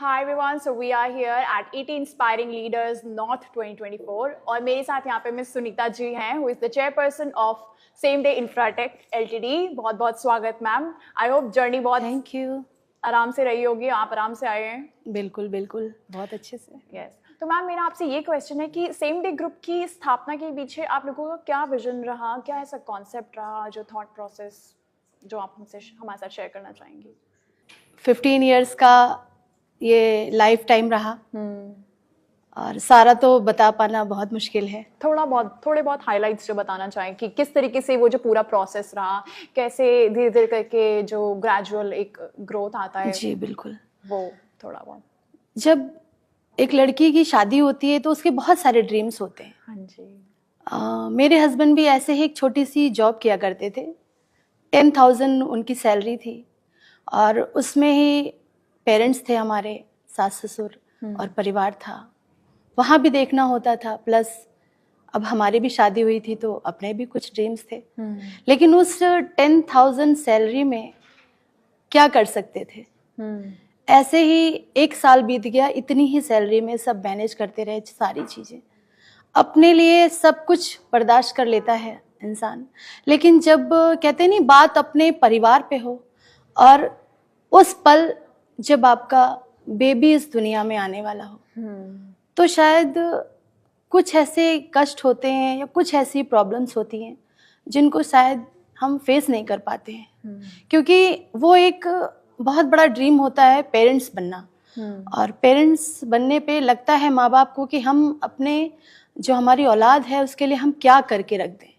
Hi everyone, so we are here at 80 Inspiring Leaders North 2024 और मेरे साथ यहाँ पे मिस सुनीता जी हैं who is the chairperson of Same Day Infratech LTD। बहुत बहुत स्वागत मैम। आई होप जर्नी बहुत थैंक यू आराम से रही होगी, आप आराम से आए हैं। बिल्कुल बिल्कुल बहुत अच्छे से। यस तो मैम मेरा आपसे ये क्वेश्चन है कि सेम डे ग्रुप की स्थापना के पीछे आप लोगों का क्या विजन रहा, क्या ऐसा कॉन्सेप्ट रहा, जो थॉट प्रोसेस जो आप हमसे हमारे साथ शेयर करना चाहेंगी? 15 इयर्स का ये लाइफ टाइम रहा और सारा तो बता पाना बहुत मुश्किल है। थोड़े बहुत हाइलाइट्स जो बताना चाहें कि किस तरीके से वो जो पूरा प्रोसेस रहा, कैसे धीरे धीरे करके जो ग्रेजुअल एक ग्रोथ आता है। जी बिल्कुल, वो थोड़ा बहुत। जब एक लड़की की शादी होती है तो उसके बहुत सारे ड्रीम्स होते हैं। हाँ जी। मेरे हस्बैंड भी ऐसे ही एक छोटी सी जॉब किया करते थे। 10,000 उनकी सैलरी थी और उसमें ही पेरेंट्स थे हमारे, सास ससुर और परिवार था, वहाँ भी देखना होता था। प्लस अब हमारी भी शादी हुई थी तो अपने भी कुछ ड्रीम्स थे। लेकिन उस 10,000 सैलरी में क्या कर सकते थे। ऐसे ही एक साल बीत गया, इतनी ही सैलरी में सब मैनेज करते रहे सारी चीज़ें। अपने लिए सब कुछ बर्दाश्त कर लेता है इंसान, लेकिन जब कहते नहीं बात अपने परिवार पे हो और उस पल जब आपका बेबी इस दुनिया में आने वाला हो तो शायद कुछ ऐसे कष्ट होते हैं या कुछ ऐसी प्रॉब्लम्स होती हैं जिनको शायद हम फेस नहीं कर पाते हैं, क्योंकि वो एक बहुत बड़ा ड्रीम होता है पेरेंट्स बनना। और पेरेंट्स बनने पे लगता है माँ बाप को कि हम अपने जो हमारी औलाद है उसके लिए हम क्या करके रख दें।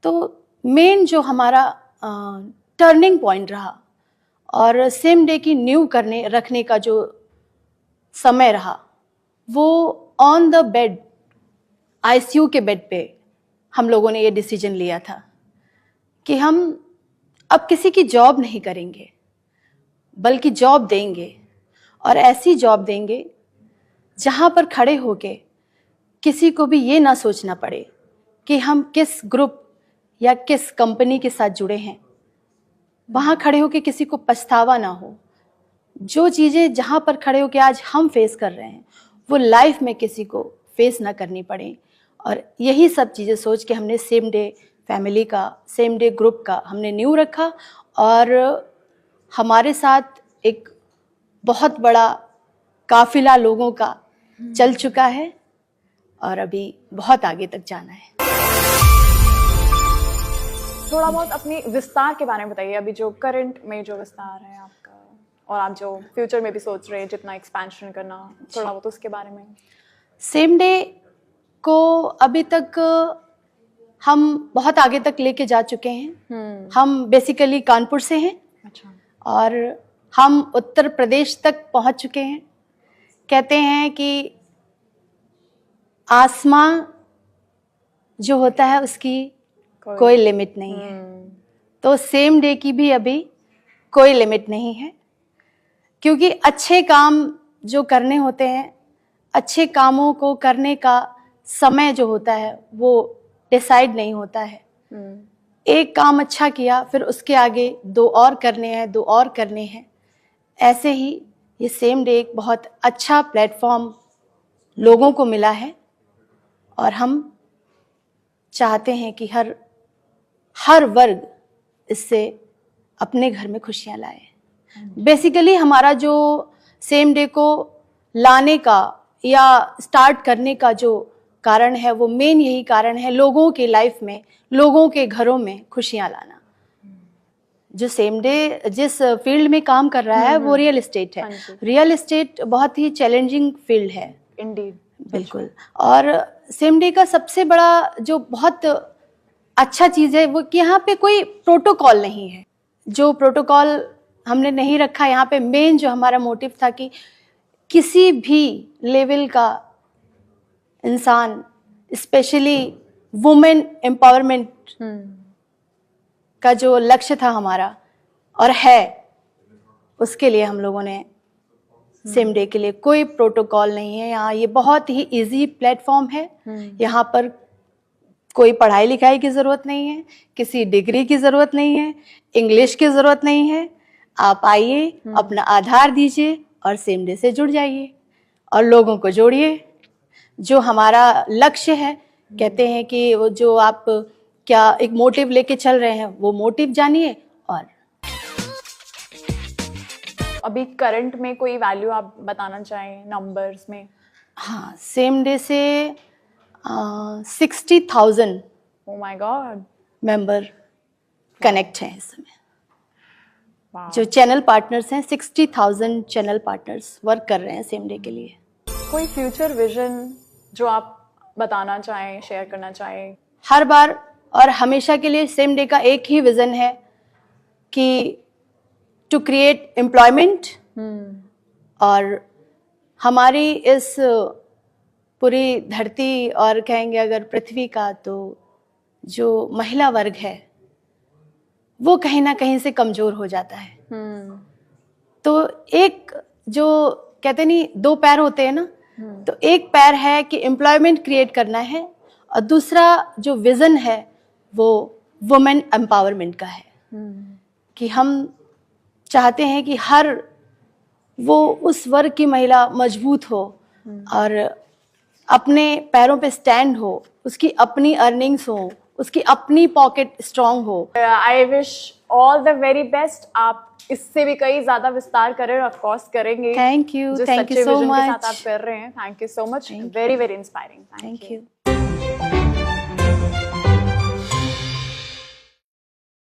तो मेन जो हमारा टर्निंग पॉइंट रहा और सेम डे की न्यू रखने का जो समय रहा, वो ऑन द बेड, आईसीयू के बेड पे हम लोगों ने ये डिसीजन लिया था कि हम अब किसी की जॉब नहीं करेंगे बल्कि जॉब देंगे, और ऐसी जॉब देंगे जहाँ पर खड़े होके किसी को भी ये ना सोचना पड़े कि हम किस ग्रुप या किस कंपनी के साथ जुड़े हैं। वहाँ खड़े होके किसी को पछतावा ना हो। जो चीज़ें जहाँ पर खड़े होके आज हम फेस कर रहे हैं वो लाइफ में किसी को फेस ना करनी पड़े। और यही सब चीज़ें सोच के हमने सेम डे फैमिली का, सेम डे ग्रुप का हमने न्यू रखा और हमारे साथ एक बहुत बड़ा काफिला लोगों का चल चुका है और अभी बहुत आगे तक जाना है। थोड़ा बहुत अपनी विस्तार के बारे में बताइए, अभी जो करंट में जो विस्तार है आपका और आप जो फ्यूचर में भी सोच रहे हैं जितना एक्सपेंशन करना, थोड़ा बहुत उसके बारे में। सेम डे को अभी तक हम बहुत आगे तक लेके जा चुके हैं। हम बेसिकली कानपुर से हैं। अच्छा। और हम उत्तर प्रदेश तक पहुंच चुके हैं। कहते हैं कि आसमां जो होता है उसकी कोई लिमिट नहीं है, तो सेम डे की भी अभी कोई लिमिट नहीं है, क्योंकि अच्छे काम जो करने होते हैं, अच्छे कामों को करने का समय जो होता है वो डिसाइड नहीं होता है। एक काम अच्छा किया फिर उसके आगे दो और करने हैं, दो और करने हैं। ऐसे ही ये सेम डे एक बहुत अच्छा प्लेटफॉर्म लोगों को मिला है और हम चाहते हैं कि हर वर्ग इससे अपने घर में खुशियां लाए। बेसिकली हमारा जो सेम डे को लाने का या स्टार्ट करने का जो कारण है वो मेन यही कारण है, लोगों की लाइफ में, लोगों के घरों में खुशियां लाना। जो सेम डे जिस फील्ड में काम कर रहा है वो रियल एस्टेट है। रियल एस्टेट बहुत ही चैलेंजिंग फील्ड है। इंडीड। बिल्कुल। और सेम डे का सबसे बड़ा जो बहुत अच्छा चीज़ है वो कि यहाँ पे कोई प्रोटोकॉल नहीं है। जो प्रोटोकॉल हमने नहीं रखा यहाँ पे, मेन जो हमारा मोटिव था कि किसी भी लेवल का इंसान, स्पेशली वुमेन एम्पावरमेंट का जो लक्ष्य था हमारा और है, उसके लिए हम लोगों ने सेम डे के लिए कोई प्रोटोकॉल नहीं है। यहाँ ये बहुत ही इजी प्लेटफॉर्म है। यहाँ पर कोई पढ़ाई लिखाई की ज़रूरत नहीं है, किसी डिग्री की ज़रूरत नहीं है, इंग्लिश की ज़रूरत नहीं है। आप आइए, अपना आधार दीजिए और सेम डे से जुड़ जाइए और लोगों को जोड़िए। जो हमारा लक्ष्य है, कहते हैं कि वो जो आप क्या एक मोटिव लेके चल रहे हैं, वो मोटिव जानिए। और अभी करंट में कोई वैल्यू आप बताना चाहें नंबर्स में? हाँ, सेम डे से 60,000 oh my God, member connect हैं इस समय। वाह। जो चैनल पार्टनर्स हैं, 60,000 चैनल पार्टनर्स वर्क कर रहे हैं सेम डे के लिए। कोई फ्यूचर विजन जो आप बताना चाहें, शेयर करना चाहें? हर बार और हमेशा के लिए सेम डे का एक ही विजन है कि टू क्रिएट एम्प्लॉयमेंट। और हमारी इस पूरी धरती और कहेंगे अगर पृथ्वी का, तो जो महिला वर्ग है वो कहीं ना कहीं से कमजोर हो जाता है। तो एक जो कहते नहीं, दो पैर होते हैं ना, तो एक पैर है कि एम्प्लॉयमेंट क्रिएट करना है, और दूसरा जो विजन है वो वुमेन एम्पावरमेंट का है। कि हम चाहते हैं कि हर वो उस वर्ग की महिला मजबूत हो और अपने पैरों पे स्टैंड हो, उसकी अपनी अर्निंग्स हो, उसकी अपनी पॉकेट स्ट्रांग हो। I wish all the very best. आप इससे भी कई ज्यादा विस्तार करें, ऑफ कोर्स करेंगे। Thank you so much. के साथ आप कर रहे हैं, thank you so much, very very inspiring. Thank you.